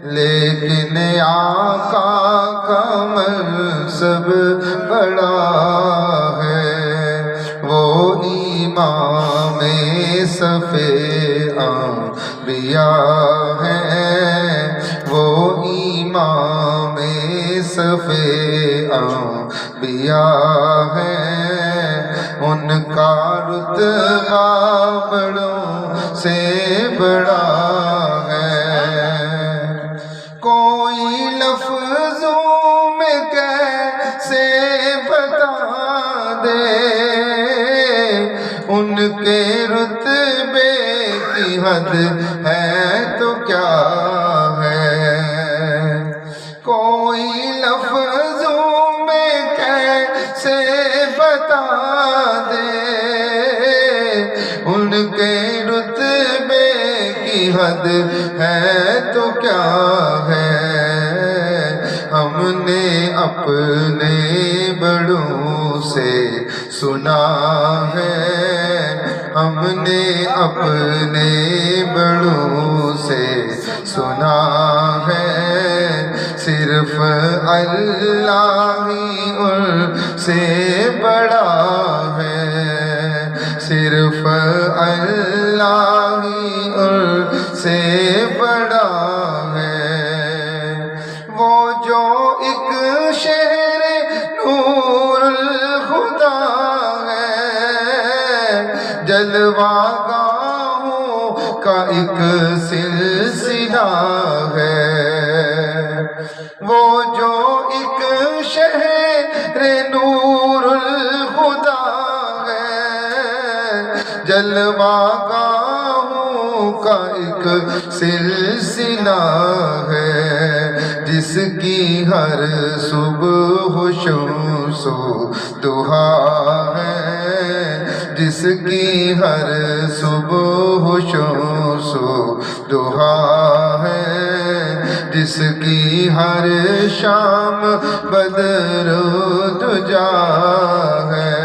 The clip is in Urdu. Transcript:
لیکن آقا کا منصب بڑا ہے، وہ امام صف انبیاء ہیں، وہ امام صف انبیاء ہیں، ان کا رتبہ بڑوں سے بڑا ہے۔ کوئی لفظوں میں کیسے بتا دے ان کے رتبے کی حد ہے تو کیا ہے، کوئی لفظوں میں کیسے بتا دے ان کے رتبے کی حد ہے تو کیا ہے۔ ہم نے اپنے بڑوں سے سنا ہے، ہم نے اپنے بڑوں سے سنا ہے، صرف اللہ ہی ان سے بڑا ہے، صرف اللہ ہی ان سے بڑا ہے۔ وہ جو ایک شہر نور الخدا ہے، جلوہ گاہوں کا ایک سلسلہ ہے، وہ جو ایک شہر نور الخدا ہے، جلوہ گاہوں کا ایک سلسلہ ہے، جس کی ہر صبح شمس و ضحیٰ ہے، جس کی ہر صبح شمس و ضحیٰ ہے، جس کی ہر شام بدر و دجا ہے۔